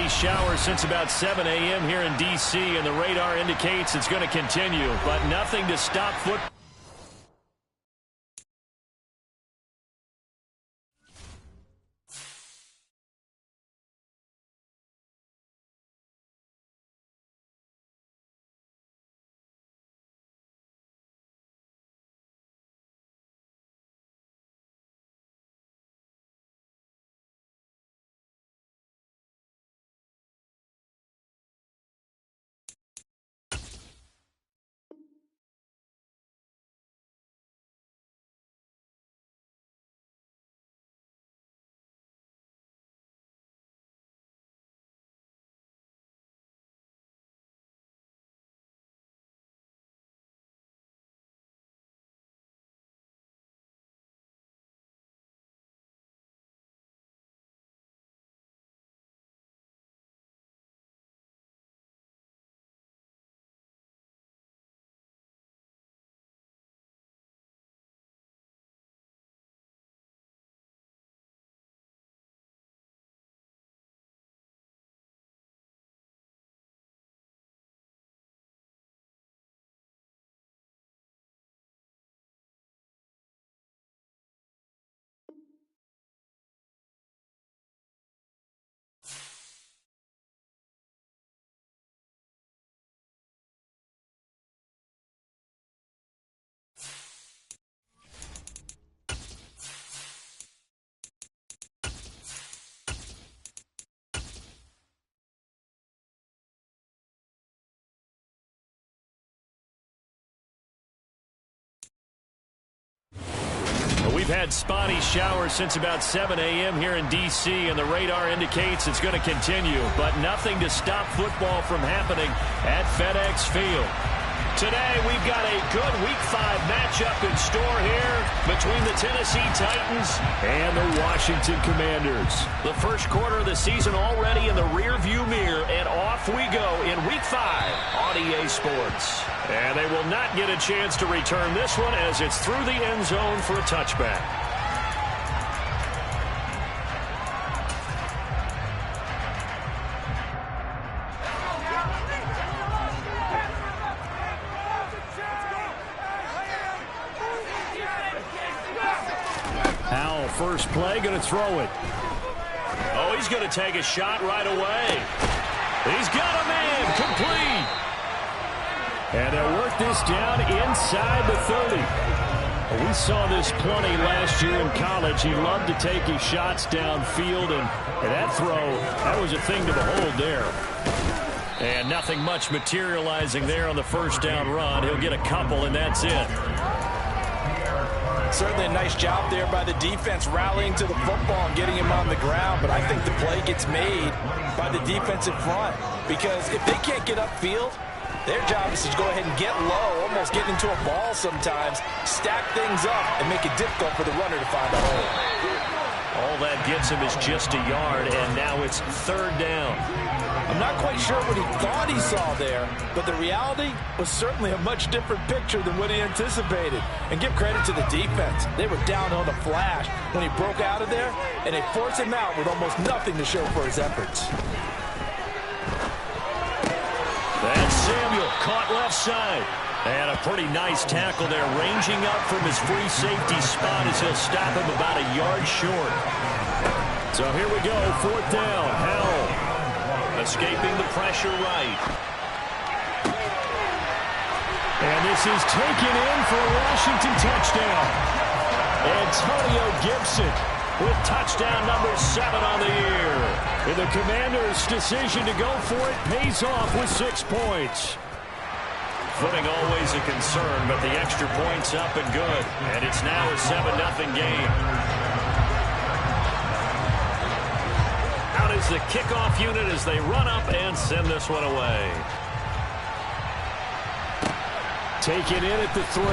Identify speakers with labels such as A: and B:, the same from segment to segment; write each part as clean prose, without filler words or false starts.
A: spotty shower since about 7 a.m. here in D.C., and the radar indicates it's going to continue, but nothing to stop football. We've had spotty showers since about 7 a.m. here in D.C., and the radar indicates it's going to continue, but nothing to stop football from happening at FedEx Field. Today, we've got a good Week 5 matchup in store here between the Tennessee Titans and the Washington Commanders. The first quarter of the season already in the rearview mirror, and off we go in Week 5 on EA Sports. And they will not get a chance to return this one as it's through the end zone for a touchback. Howell, first play, going to throw it. Oh, he's going to take a shot right away. He's got a man, complete. And they'll work this down inside the 30. Well, we saw this plenty last year in college. He loved to take his shots downfield, and that throw, that was a thing to behold there. And nothing much materializing there on the first down run. He'll get a couple, and that's it.
B: Certainly a nice job there by the defense rallying to the football and getting him on the ground, but I think the play gets made by the defensive front, because if they can't get upfield, their job is to go ahead and get low, almost get into a ball sometimes, stack things up, and make it difficult for the runner to find a hole.
A: All that gets him is just a yard, and now it's third down.
B: I'm not quite sure what he thought he saw there, but the reality was certainly a much different picture than what he anticipated. And give credit to the defense. They were down on the flash when he broke out of there, and they forced him out with almost nothing to show for his efforts.
A: That's Samuel, caught left side. And a pretty nice tackle there, ranging up from his free safety spot as he'll stop him about a yard short. So here we go, fourth down. Howell escaping the pressure right. And this is taken in for a Washington touchdown. Antonio Gibson with touchdown number 7 on the year. And the Commanders' decision to go for it pays off with 6 points. Footing always a concern, but the extra point's up and good. And it's now a 7-0 game. Out is the kickoff unit as they run up and send this one away. Taken in at the 3.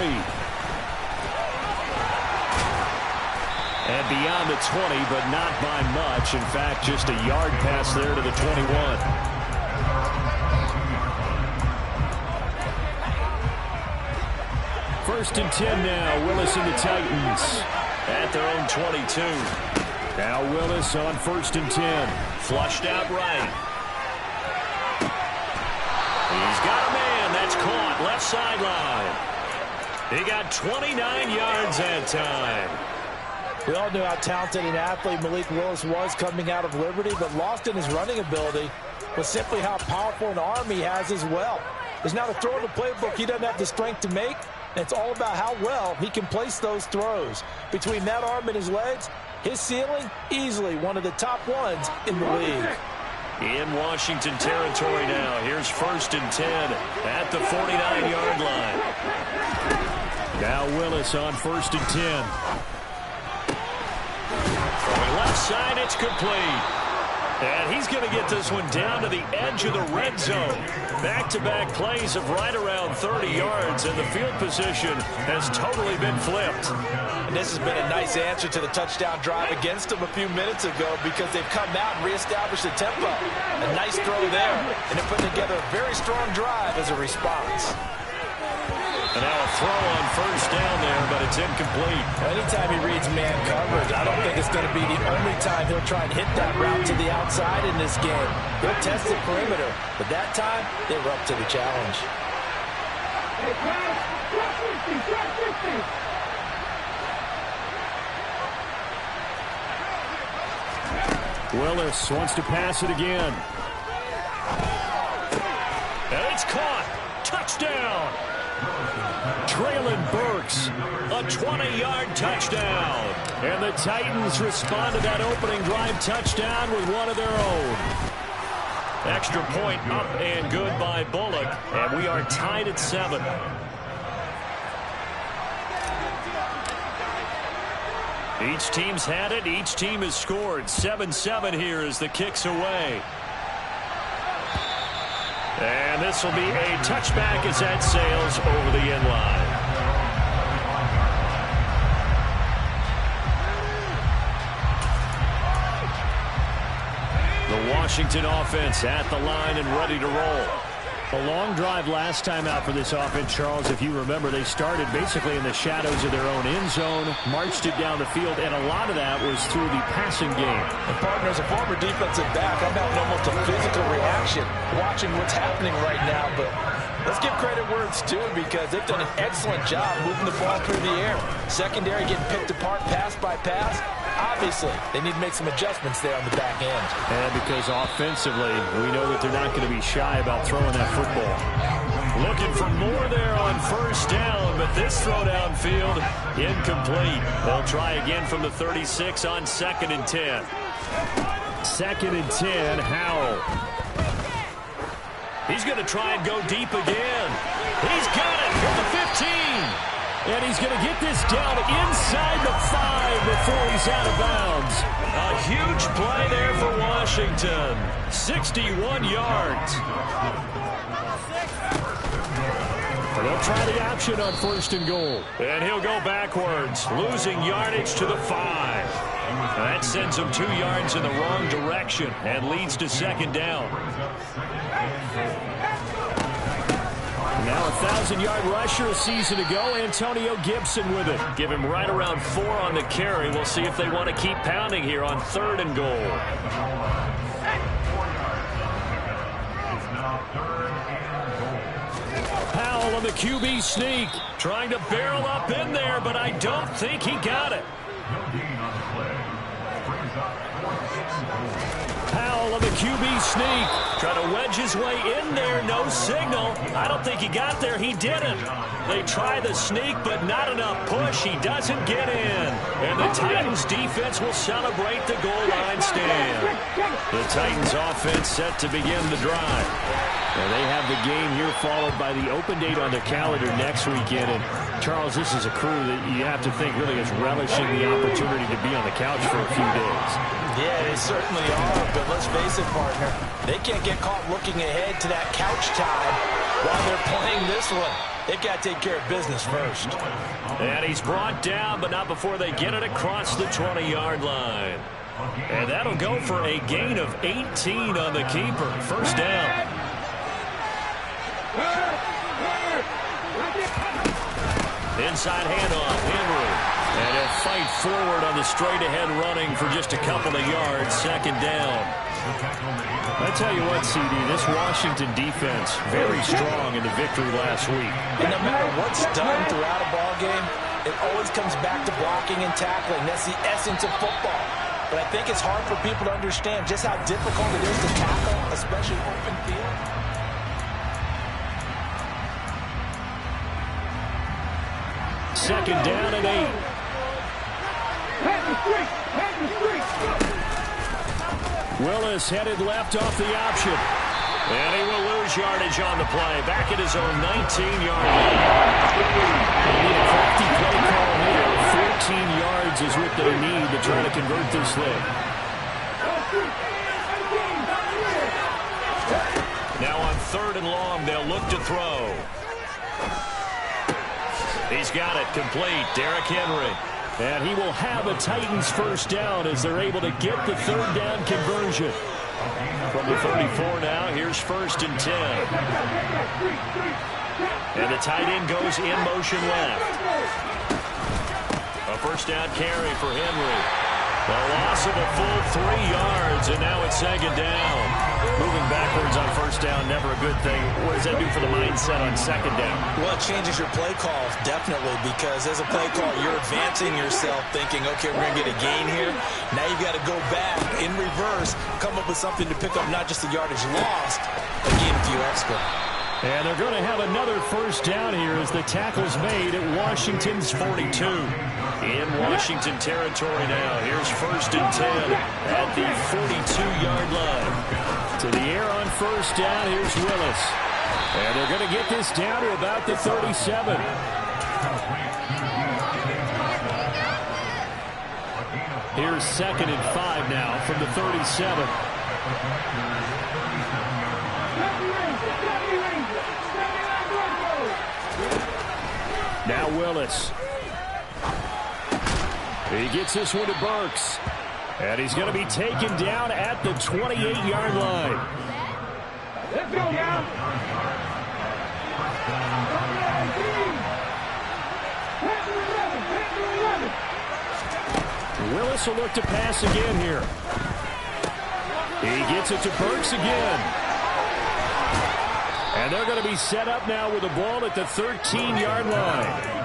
A: And beyond the 20, but not by much. In fact, just a yard pass there to the 21. First and 10 now. Willis and the Titans at their own 22. Now Willis on first and 10. Flushed out right. He's got a man. That's caught. Left sideline. He got 29 yards that time.
B: We all knew how talented an athlete Malik Willis was coming out of Liberty, but lost in his running ability was simply how powerful an arm he has as well. There's not a throw in the playbook he doesn't have the strength to make, and it's all about how well he can place those throws. Between that arm and his legs, his ceiling, easily one of the top ones in the league.
A: In Washington territory now. Here's 1st and 10 at the 49-yard line. Now Willis on 1st and 10. From the left side, it's complete. And he's going to get this one down to the edge of the red zone. Back-to-back plays of right around 30 yards, and the field position has totally been flipped.
B: And this has been a nice answer to the touchdown drive against them a few minutes ago because they've come out and reestablished the tempo. A nice throw there, and they're putting together a very strong drive as a response.
A: And now a throw on 1st down there, but it's incomplete.
B: Anytime he reads man coverage, I don't think it's going to be the only time he'll try and hit that route to the outside in this game. He'll test the perimeter, but that time, they were up to the challenge.
A: Willis wants to pass it again. And it's caught. Touchdown. Traylon Burks, a 20-yard touchdown. And the Titans respond to that opening drive touchdown with one of their own. Extra point up and good by Bullock. And we are tied at 7. Each team's had it. Each team has scored. 7-7 here as the kick's away. And this will be a touchback as that sails over the end line. The Washington offense at the line and ready to roll. A long drive last time out for this offense, Charles. If you remember, they started basically in the shadows of their own end zone, marched it down the field, and a lot of that was through the passing game.
B: And partner, as a former defensive back, I'm having almost a physical reaction watching what's happening right now. But let's give credit where it's due because they've done an excellent job moving the ball through the air. Secondary getting picked apart pass by pass. Obviously, they need to make some adjustments there on the back end.
A: And because offensively, we know that they're not going to be shy about throwing that football. Looking for more there on 1st down, but this throw downfield, incomplete. They'll try again from the 36 on 2nd and 10. 2nd and 10, Howell. He's going to try and go deep again. He's got it from the 15. And he's going to get this down inside the 5 before he's out of bounds. A huge play there for Washington. 61 yards. They'll try the option on 1st and goal. And he'll go backwards, losing yardage to the 5. That sends him 2 yards in the wrong direction and leads to 2nd down. Now a 1,000-yard rusher a season ago, Antonio Gibson with it. Give him right around 4 on the carry. We'll see if they want to keep pounding here on 3rd and goal. Powell on the QB sneak, trying to barrel up in there, but I don't think he got it. Powell on the QB sneak, trying to wedge his way in there, no signal. I don't think he got there, he didn't. They try the sneak, but not enough push. He doesn't get in. And the Titans defense will celebrate the goal line stand. The Titans offense set to begin the drive. And they have the game here followed by the open date on the calendar next weekend. And Charles, this is a crew that you have to think really is relishing the opportunity to be on the couch for a few days.
B: Yeah, they certainly are, but let's face it, partner. They can't get caught looking ahead to that couch time while they're playing this one. They've got to take care of business first.
A: And he's brought down, but not before they get it across the 20-yard line. And that'll go for a gain of 18 on the keeper. 1st down. Inside handoff, Henry. And he'll fight forward on the straight-ahead running for just a couple of yards. 2nd down. I tell you what, CD, this Washington defense, very strong in the victory last week.
B: And no matter what's done throughout a ball game, it always comes back to blocking and tackling. That's the essence of football. But I think it's hard for people to understand just how difficult it is to tackle, especially open field.
A: Second down and 8. Willis headed left off the option. And he will lose yardage on the play. Back at his own 19-yard line. They need a crafty play call here. 14 yards is what they need to try to convert this thing. Now on 3rd and long, they'll look to throw. He's got it complete. Derrick Henry. And he will have a Titans first down as they're able to get the 3rd down conversion. From the 34 now, here's 1st and 10. And the tight end goes in motion left. A first down carry for Henry. The loss of a full 3 yards, and now it's 2nd down. Moving backwards on 1st down, never a good thing. What does that do for the mindset on 2nd down?
B: Well, it changes your play calls, definitely, because as a play call, you're advancing yourself thinking, okay, we're going to get a gain here. Now you've got to go back in reverse, come up with something to pick up not just the yardage lost, but gain a few extra.
A: And they're going to have another first down here as the tackle's made at Washington's 42. In Washington territory now. Here's 1st and 10 at the 42-yard line. To the air on 1st down. Here's Willis. And they're going to get this down to about the 37. Here's 2nd and 5 now from the 37. Now Willis. He gets this one to Burks. And he's going to be taken down at the 28-yard line.
C: Let's go now.
A: Willis will look to pass again here. He gets it to Burks again. And they're going to be set up now with the ball at the 13-yard line.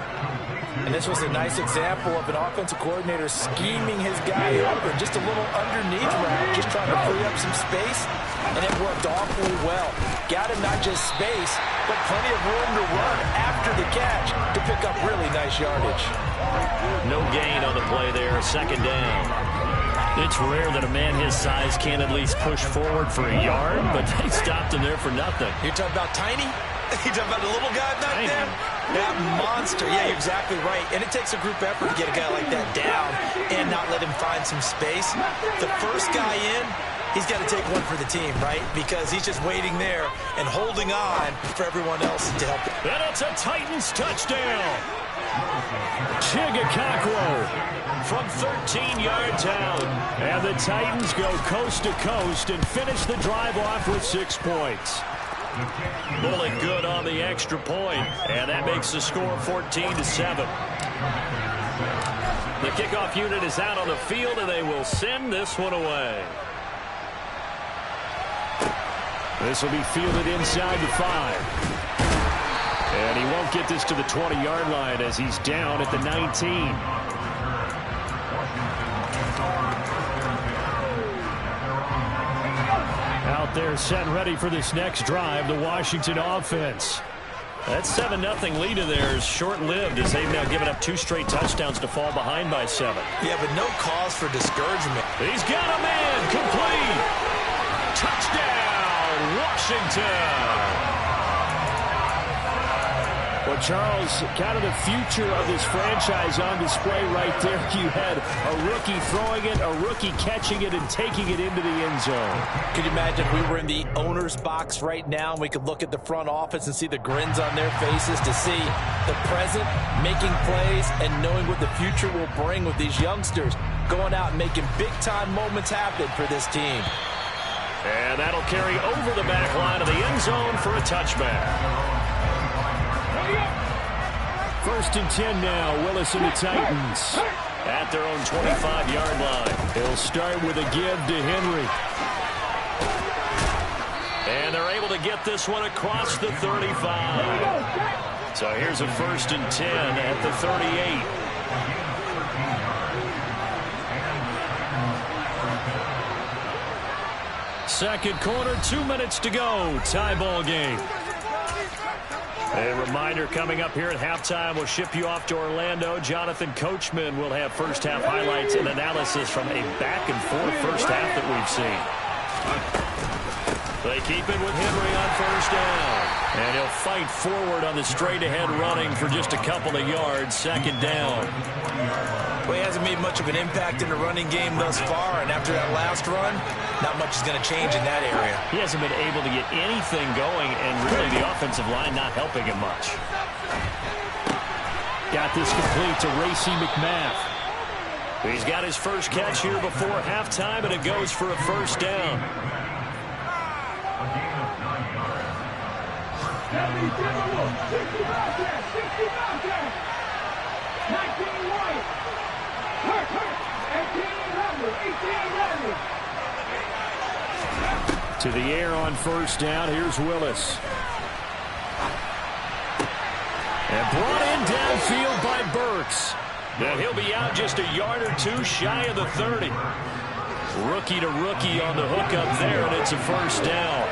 B: And this was a nice example of an offensive coordinator scheming his guy over. Just a little underneath route, just trying to free up some space. And it worked awfully well. Got him not just space, but plenty of room to run after the catch to pick up really nice yardage.
A: No gain on the play there, 2nd down. It's rare that a man his size can't at least push forward for a yard, but they stopped him there for nothing.
B: You're talking about tiny? You're talking about the little guy back there? That monster. Yeah, you're exactly right. And it takes a group effort to get a guy like that down and not let him find some space. The first guy in, he's got to take one for the team, right? Because he's just waiting there and holding on for everyone else to help him.
A: And it's a Titans touchdown. Chigakakwo from 13 yards out. And the Titans go coast to coast and finish the drive off with 6 points. Bullet good on the extra point, and that makes the score 14-7. The kickoff unit is out on the field, and they will send this one away. This will be fielded inside the 5. And he won't get this to the 20-yard line as he's down at the 19. Out there set and ready for this next drive, the Washington offense. That 7-0 lead of theirs short-lived as they've now given up 2 straight touchdowns to fall behind by 7.
B: Yeah, but no cause for discouragement.
A: He's got a man complete. Touchdown, Washington. Well, Charles, kind of the future of this franchise on display right there. You had a rookie throwing it, a rookie catching it, and taking it into the end zone.
B: Could you imagine if we were in the owner's box right now and we could look at the front office and see the grins on their faces to see the present making plays and knowing what the future will bring with these youngsters going out and making big-time moments happen for this team.
A: And that'll carry over the back line of the end zone for a touchback. 1st and 10 now, Willis and the Titans at their own 25-yard line. They'll start with a give to Henry. And they're able to get this one across the 35. So here's a 1st and 10 at the 38. Second quarter, 2 minutes to go. Tie ball game. A reminder coming up here at halftime. We'll ship you off to Orlando. Jonathan Coachman will have first half highlights and analysis from a back-and-forth first half that we've seen. They keep it with Henry on first down. And he'll fight forward on the straight-ahead running for just a couple of yards. Second down.
B: Well, he hasn't made much of an impact in the running game thus far, and after that last run, not much is going to change in that area.
A: He hasn't been able to get anything going, and really the offensive line not helping him much. Got this complete to Racey McMath. He's got his first catch here before halftime, and it goes for a first down.
C: 19 White. Hurt. 18
A: To the air on first down. Here's Willis. And brought in downfield by Burks. And he'll be out just a yard or two shy of the 30. Rookie to rookie on the hook up there, and it's a first down.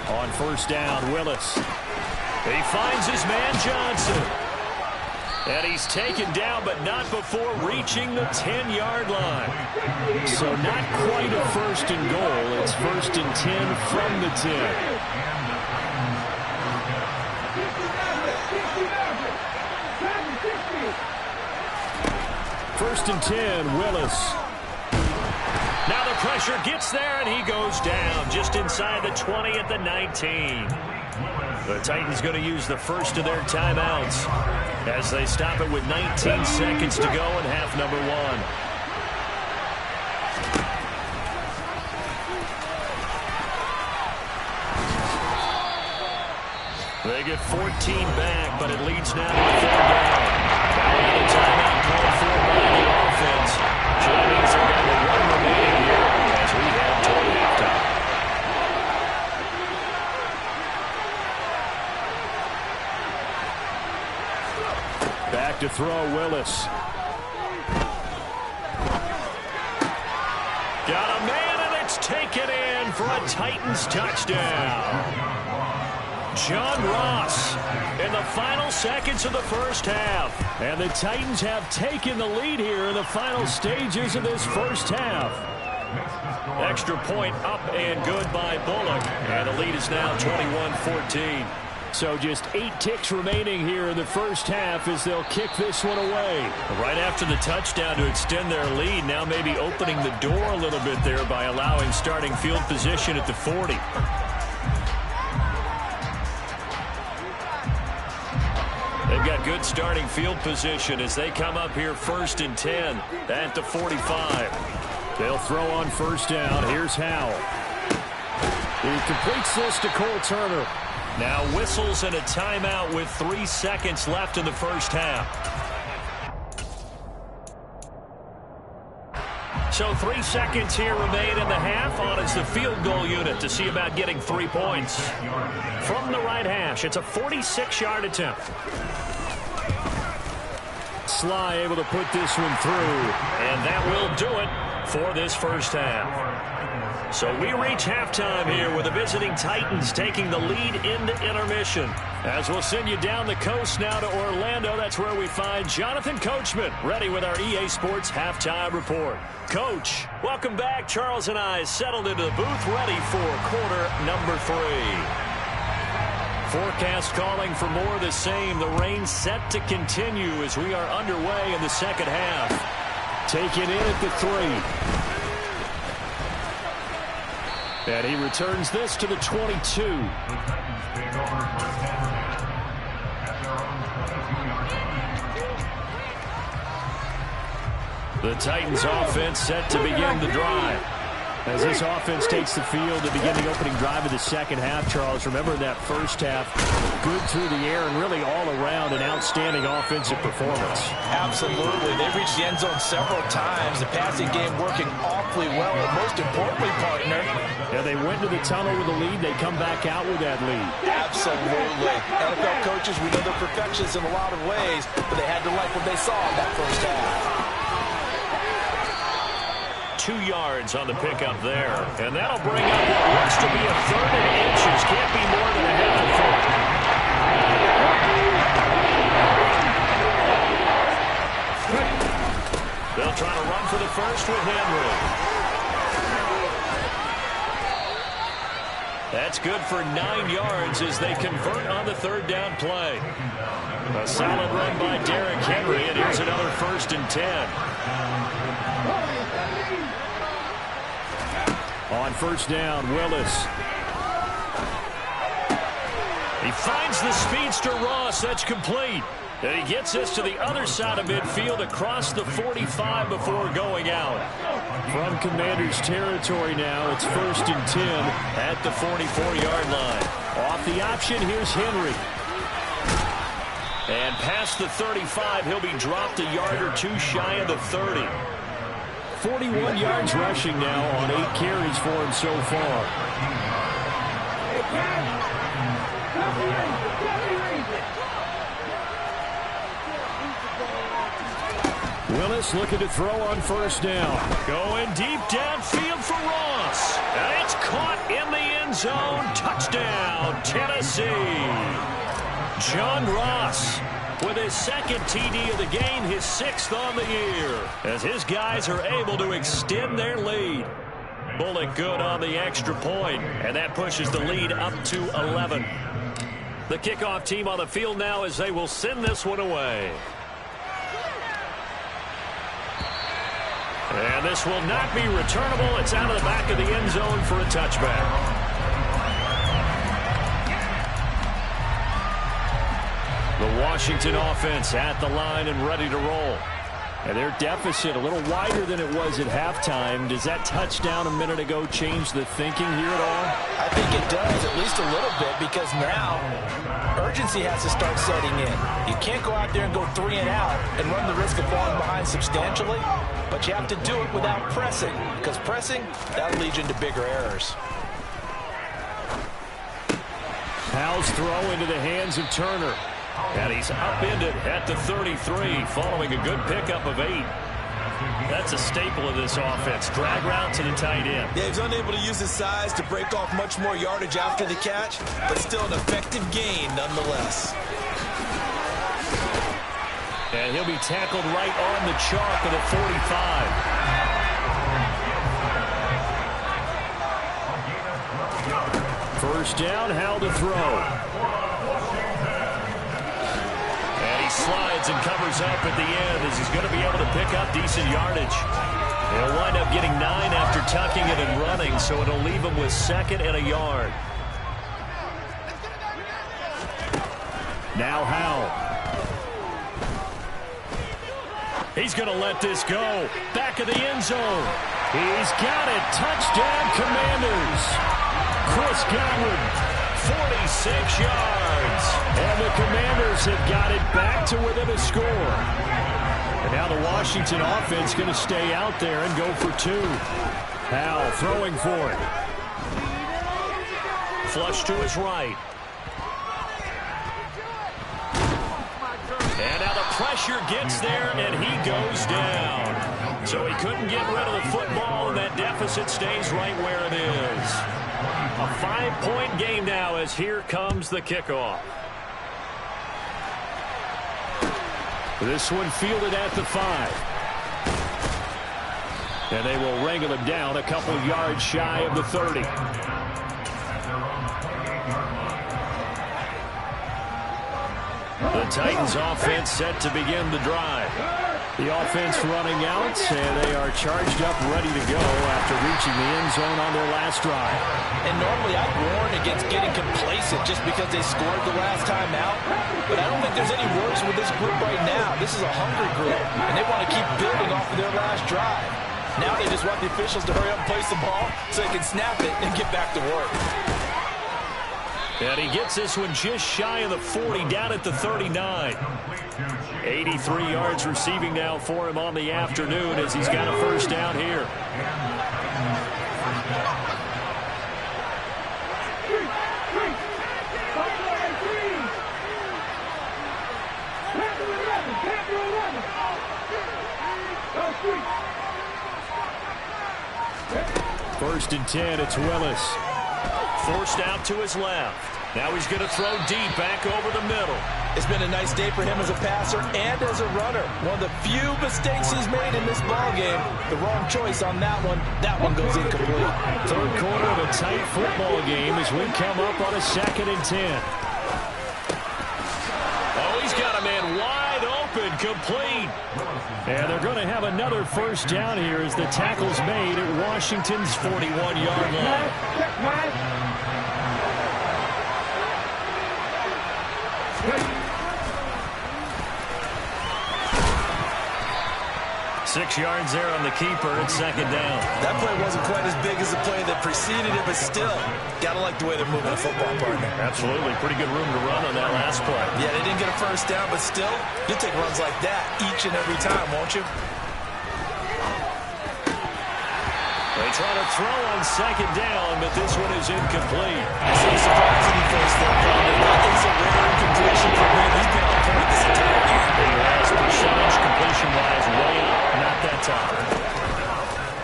A: On first down, Willis. He finds his man Johnson. And he's taken down, but not before reaching the 10-yard line. So not quite a first and goal. It's 1st and 10 from the 10. First and 10, Willis. Now the pressure gets there, and he goes down just inside the 20 at the 19. The Titans going to use the first of their timeouts as they stop it with 19 seconds to go in half number 1. They get 14 back, but it leads now to a 3rd down. Another timeout called for by the offense. So that means they're down to 1 remaining here as we head toward halftime. Back to throw, Willis. Got a man, and it's taken in for a Titans touchdown. John Ross in the final seconds of the first half. And the Titans have taken the lead here in the final stages of this first half. Extra point up and good by Bullock. And the lead is now 21-14. So just 8 ticks remaining here in the first half as they'll kick this one away. Right after the touchdown to extend their lead, now maybe opening the door a little bit there by allowing starting field position at the 40. They've got good starting field position as they come up here 1st and 10 at the 45. They'll throw on first down. Here's Howell. He completes this to Cole Turner. Now whistles and a timeout with 3 seconds left in the first half. So 3 seconds here remain in the half. On is the field goal unit to see about getting 3 points. From the right hash, it's a 46-yard attempt. Sly able to put this one through, and that will do it for this first half. So we reach halftime here with the visiting Titans taking the lead into intermission. As we'll send you down the coast now to Orlando, that's where we find Jonathan Coachman ready with our EA Sports Halftime Report. Coach, welcome back. Charles and I settled into the booth ready for quarter number 3. Forecast calling for more of the same. The rain set to continue as we are underway in the second half. Taken in at the 3. And he returns this to the 22. The Titans offense set to begin the drive. As this offense takes the field to begin the opening drive of the second half, Charles, remember that first half, good through the air and really all around an outstanding offensive performance.
B: Absolutely. They reached the end zone several times. The passing game working awfully well. And most importantly, partner,
A: yeah, they went to the tunnel with a lead. They come back out with that lead.
B: Absolutely. NFL coaches, we know they're perfectionists in a lot of ways, but they had to like what they saw in that first half.
A: 2 yards on the pickup there. And that'll bring up what looks to be a 3rd and inches. Can't be more than a half a foot. They'll try to run for the first with Henry. That's good for 9 yards as they convert on the 3rd down play. A solid run by Derrick Henry, and here's another 1st and 10. On 1st down, Willis. He finds the speedster Ross. That's complete. And he gets us to the other side of midfield across the 45 before going out. From Commanders territory now, it's 1st and 10 at the 44-yard line. Off the option, here's Henry. And past the 35, he'll be dropped a yard or 2 shy of the 30. 41 yards rushing now on 8 carries for him so far. Willis looking to throw on 1st down. Going deep downfield for Ross. And it's caught in the end zone. Touchdown, Tennessee. John Ross with his 2nd TD of the game, his 6th on the year, as his guys are able to extend their lead. Bullock good on the extra point, and that pushes the lead up to 11. The kickoff team on the field now as they will send this one away. And this will not be returnable. It's out of the back of the end zone for a touchback. The Washington offense at the line and ready to roll. And their deficit a little wider than it was at halftime. Does that touchdown a minute ago change the thinking here at all?
B: I think it does, at least a little bit, because now urgency has to start setting in. You can't go out there and go 3 and out and run the risk of falling behind substantially, but you have to do it without pressing, because pressing, that'll lead you into bigger errors.
A: Powell's throw into the hands of Turner. And he's upended at the 33 following a good pickup of 8. That's a staple of this offense. Drag route to the tight end.
D: Yeah, he's unable to use his size to break off much more yardage after the catch, but still an effective gain nonetheless.
A: And he'll be tackled right on the chalk of the 45. First down, Howell to throw. Slides and covers up at the end as he's going to be able to pick up decent yardage. He'll wind up getting 9 after tucking it and running, so it'll leave him with 2nd and a yard. Now Howell. He's going to let this go. Back of the end zone. He's got it. Touchdown, Commanders. Chris Godwin. 46 yards. And the Commanders have got it back to within a score. And now the Washington offense going to stay out there and go for 2. Howell throwing for it. Flush to his right. And now the pressure gets there, and he goes down. So he couldn't get rid of the football, and that deficit stays right where it is. A 5-point game now as here comes the kickoff. This one fielded at the 5. And they will wrangle him down a couple yards shy of the 30. The Titans offense set to begin the drive. The offense running out, and they are charged up, ready to go after reaching the end zone on their last drive.
B: And normally I'd warn against getting complacent just because they scored the last time out, but I don't think there's any worries with this group right now. This is a hungry group, and they want to keep building off of their last drive. Now they just want the officials to hurry up and place the ball so they can snap it and get back to work.
A: And he gets this one just shy of the 40, down at the 39. 83 yards receiving now for him on the afternoon as he's got a first down here. First and 10, it's Willis. Forced out to his left. Now he's going to throw deep back over the middle.
B: It's been a nice day for him as a passer and as a runner. One of the few mistakes he's made in this ballgame. The wrong choice on that one. That one goes incomplete.
A: Third quarter of a tight football game as we come up on a 2nd and 10. Oh, he's got a man wide open, complete. And they're going to have another first down here as the tackle's made at Washington's 41-yard line. 6 yards there on the keeper at 2nd down.
B: That play wasn't quite as big as the play that preceded it, but still, gotta like the way they're moving the football, partner.
A: Absolutely. Pretty good room to run on that last play.
B: Yeah, they didn't get a first down, but still, you'll take runs like that each and every time, won't you?
A: They try to throw on 2nd down, but this one is incomplete.
B: I see a surprising face there, partner. That is a rare incompletion for him. He's been on point this entire game.
A: Percentage completion-wise way up, not that time.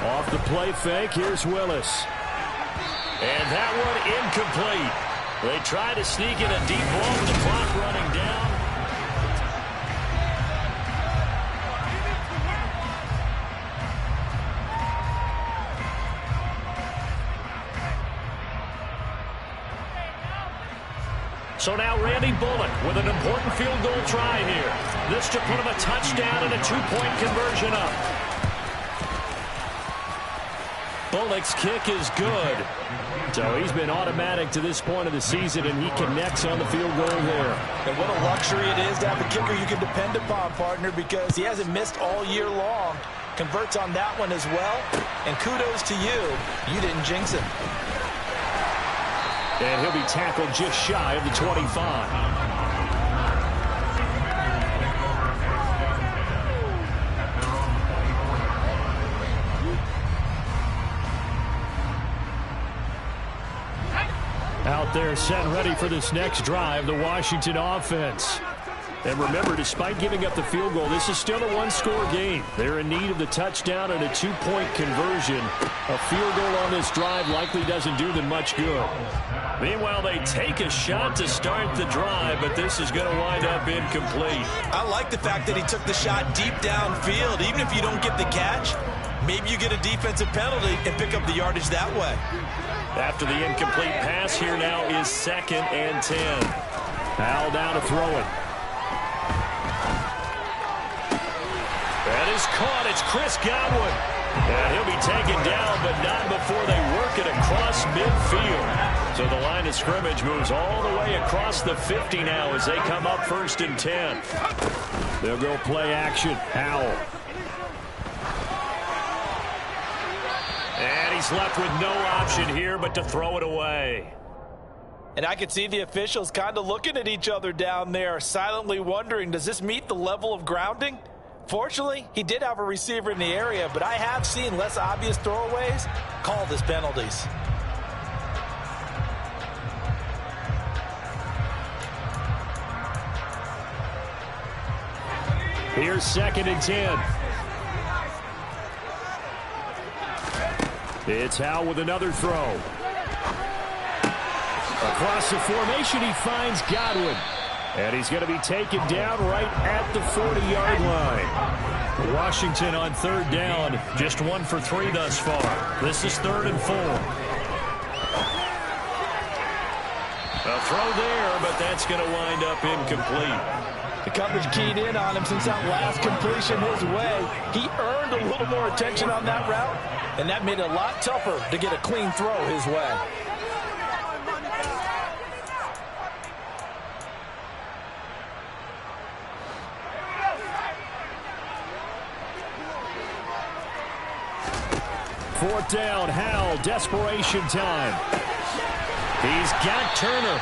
A: Off the play fake, here's Willis. And that one incomplete. They try to sneak in a deep ball with the clock running down. So now Randy Bullock with an important field goal try here. This to put him a touchdown and a 2-point conversion up. Bullock's kick is good. So he's been automatic to this point of the season, and he connects on the field goal there.
B: And what a luxury it is to have a kicker you can depend upon, partner, because he hasn't missed all year long. Converts on that one as well. And kudos to you. You didn't jinx him.
A: And he'll be tackled just shy of the 25. Out there set and ready for this next drive, the Washington offense. And remember, despite giving up the field goal, this is still a one-score game. They're in need of the touchdown and a 2-point conversion. A field goal on this drive likely doesn't do them much good. Meanwhile, they take a shot to start the drive, but this is going to wind up incomplete.
D: I like the fact that he took the shot deep downfield. Even if you don't get the catch, maybe you get a defensive penalty and pick up the yardage that way.
A: After the incomplete pass, here now is 2nd and 10. Howell down to throw it. That is caught. It's Chris Godwin. And he'll be taken down, but not before they work it across midfield. So the line of scrimmage moves all the way across the 50 now as they come up 1st and 10. They'll go play action. Howell. And he's left with no option here but to throw it away.
B: And I could see the officials kind of looking at each other down there, silently wondering, does this meet the level of grounding? Fortunately, he did have a receiver in the area, but I have seen less obvious throwaways called as penalties.
A: Here's 2nd and 10. It's Howell with another throw. Across the formation, he finds Godwin. And he's going to be taken down right at the 40-yard line. Washington on 3rd down, just 1 for 3 thus far. This is 3rd and 4. A throw there, but that's going to wind up incomplete.
B: The coverage keyed in on him since that last completion his way. He earned a little more attention on that route, and that made it a lot tougher to get a clean throw his way.
A: 4th down, Howell, desperation time. He's got Turner.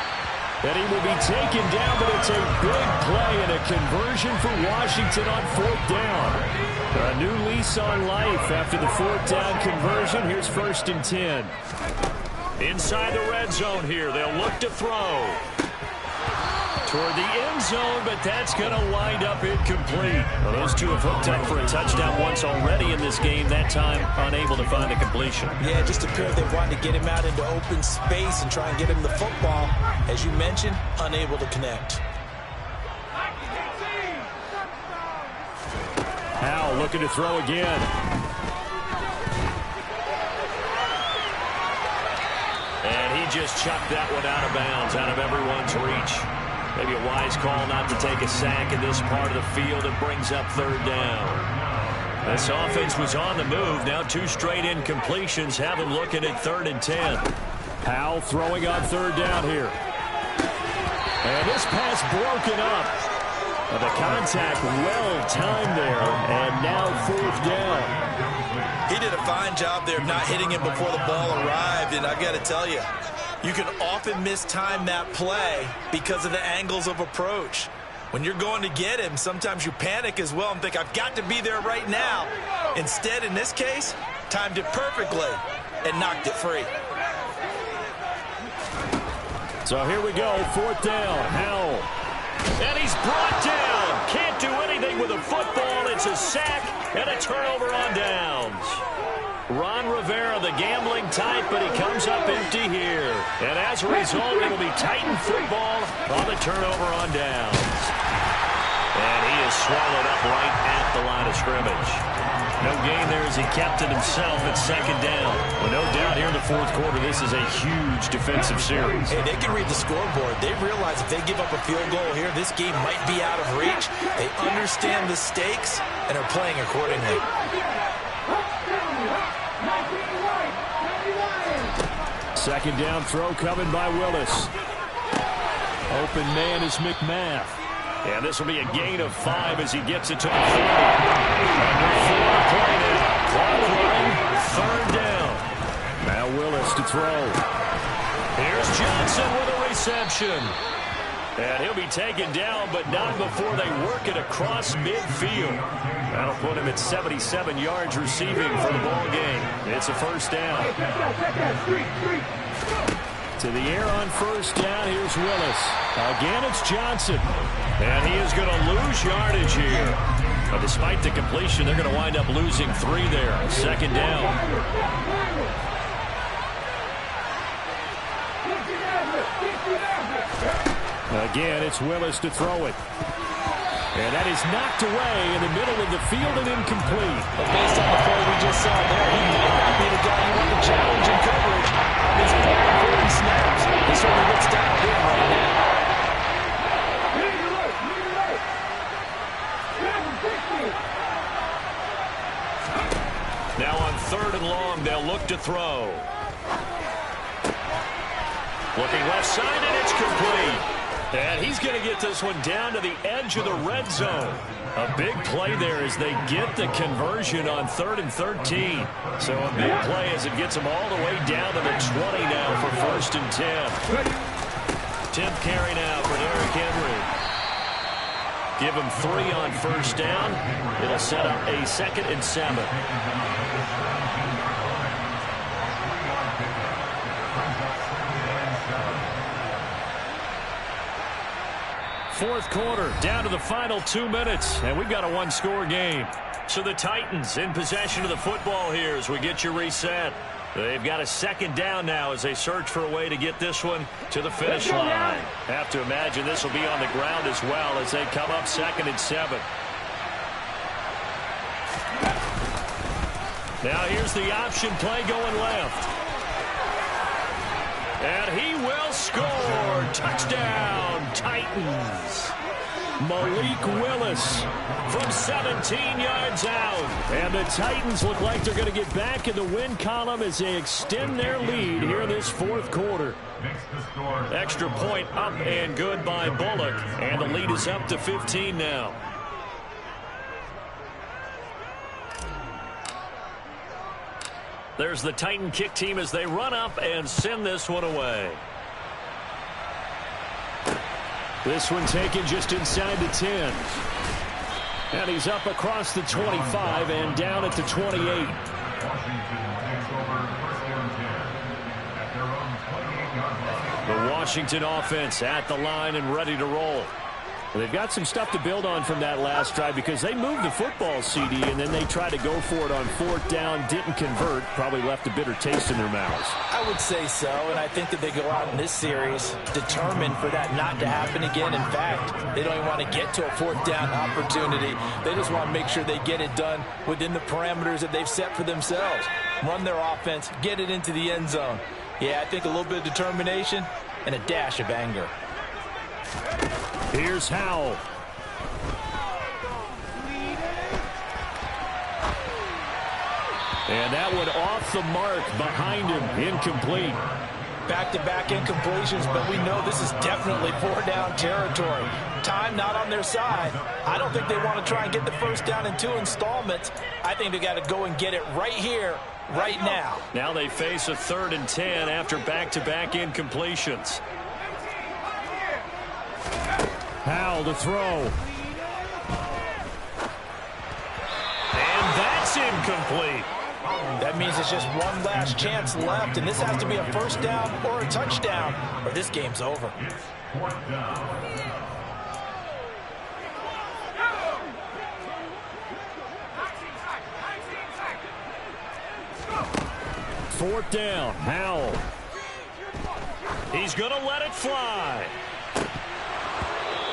A: And he will be taken down, but it's a big play and a conversion for Washington on 4th down. A new lease on life after the 4th down conversion. Here's 1st and 10. Inside the red zone here. They'll look to throw. Toward the end zone, but that's going to wind up incomplete. Well, those two have hooked up for a touchdown once already in this game. That time, unable to find a completion.
B: Yeah, just appeared they wanted to get him out into open space and try and get him the football. As you mentioned, unable to connect.
A: Howell looking to throw again. And he just chucked that one out of bounds, out of everyone's reach. Maybe a wise call not to take a sack in this part of the field. It brings up 3rd down. This offense was on the move. Now 2 straight incompletions have him looking at 3rd and 10. Howell throwing on 3rd down here. And this pass broken up. The contact well timed there. And now 4th down.
D: He did a fine job there of not hitting him before the ball arrived. And I've got to tell you, you can often mistime that play because of the angles of approach. When you're going to get him, sometimes you panic as well and think, I've got to be there right now. Instead, in this case, timed it perfectly and knocked it free.
A: So here we go, 4th down, Howell. And he's brought down. Can't do anything with a football. It's a sack and a turnover on downs. Ron Rivera, the gambling type, but he comes up empty here. And as a result, it'll be Titan football on the turnover on downs. And he is swallowed up right at the line of scrimmage. No gain there as he kept it himself at 2nd down. Well, no doubt here in the 4th quarter, this is a huge defensive series.
B: Hey, they can read the scoreboard. They realize if they give up a field goal here, this game might be out of reach. They understand the stakes and are playing accordingly.
A: 2nd down throw coming by Willis. Open man is McMath. And this will be a gain of 5 as he gets it to the 30. Under 4 play now. Clock running. 3rd down. Now Willis to throw. Here's Johnson with a reception. And he'll be taken down, but not before they work it across midfield. That'll put him at 77 yards receiving for the ball game. It's a 1st down. To the air on 1st down. Here's Willis. Again, it's Johnson. And he is going to lose yardage here. But despite the completion, they're going to wind up losing 3 there. 2nd down. Again, it's Willis to throw it. And that is knocked away in the middle of the field and incomplete.
B: But based on the play we just saw there, he might not be the guy you want to challenge in coverage on these important snaps. He certainly looks dialed in right now.
A: Now on 3rd and long, they'll look to throw. Looking left side, and it's complete. And he's going to get this one down to the edge of the red zone. A big play there as they get the conversion on 3rd and 13. So a big play as it gets them all the way down to the 20 now for 1st and 10. 10th carry now for Derrick Henry. Give him 3 on 1st down. It'll set up a 2nd and 7. Fourth quarter, down to the final 2 minutes, and we've got a 1-score game. So the Titans in possession of the football here as we get you reset. They've got a 2nd down now as they search for a way to get this one to the finish line. Have to imagine this will be on the ground as well as they come up 2nd and 7. Now here's the option play going left. And he will score. Touchdown, Titans. Malik Willis from 17 yards out. And the Titans look like they're going to get back in the win column as they extend their lead here in this 4th quarter. Extra point up and good by Bullock. And the lead is up to 15 now. There's the Titan kick team as they run up and send this one away. This one taken just inside the 10. And he's up across the 25 and down at the 28. The Washington offense at the line and ready to roll. Well, they've got some stuff to build on from that last drive because they moved the football, CD, and then they tried to go for it on 4th down, didn't convert, probably left a bitter taste in their mouths.
B: I would say so, and I think that they go out in this series determined for that not to happen again. In fact, they don't even want to get to a 4th down opportunity. They just want to make sure they get it done within the parameters that they've set for themselves. Run their offense, get it into the end zone. Yeah, I think a little bit of determination and a dash of anger.
A: Here's Howell. And that one off the mark behind him, incomplete.
B: Back-to-back incompletions, but we know this is definitely 4-down territory. Time not on their side. I don't think they want to try and get the first down in 2 installments. I think they got to go and get it right here, right now.
A: Now they face a 3rd and 10 after back-to-back incompletions. Howell to throw. And that's incomplete.
B: That means it's just one last chance left, and this has to be a first down or a touchdown, or this game's over.
A: 4th down, Howell. He's going to let it fly.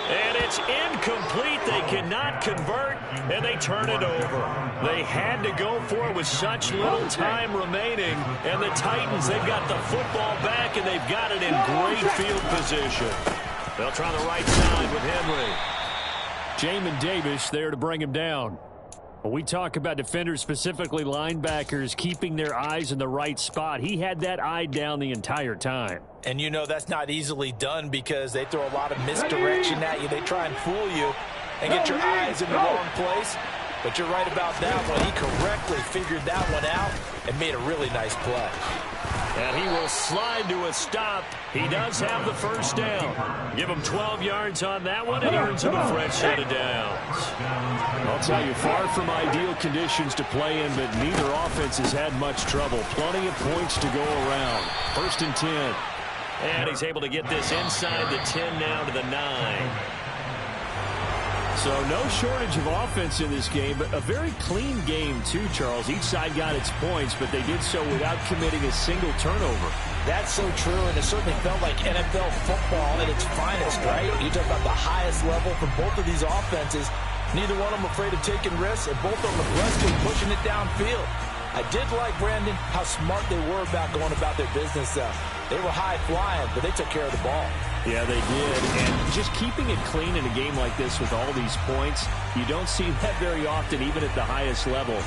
A: And it's incomplete. They cannot convert, and they turn it over. They had to go for it with such little time remaining. And the Titans, they've got the football back, and they've got it in great field position. They'll try the right side with Henry. Jamin Davis there to bring him down. When we talk about defenders, specifically linebackers, keeping their eyes in the right spot, he had that eye down the entire time.
B: And you know that's not easily done because they throw a lot of misdirection at you. They try and fool you and get your eyes in the wrong place. But you're right about that one. He correctly figured that one out and made a really nice play.
A: And he will slide to a stop. He does have the first down. Give him 12 yards on that one and earns him a fresh set of downs. I'll tell you, far from ideal conditions to play in, but neither offense has had much trouble. Plenty of points to go around. 1st and 10. And he's able to get this inside the 10 now to the 9. So no shortage of offense in this game, but a very clean game too, Charles. Each side got its points, but they did so without committing a single turnover.
B: That's so true, and it certainly felt like NFL football at its finest, right? You talk about the highest level for both of these offenses. Neither one of them afraid of taking risks, and both of them aggressively pushing it downfield. I did like, Brandon, how smart they were about going about their business. They were high-flying, but they took care of the ball.
A: Yeah, they did. And just keeping it clean in a game like this with all these points, you don't see that very often, even at the highest level.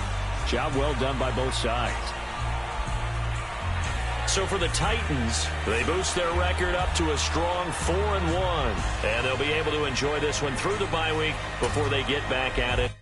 A: Job well done by both sides. So for the Titans, they boost their record up to a strong 4-1. And they'll be able to enjoy this one through the bye week before they get back at it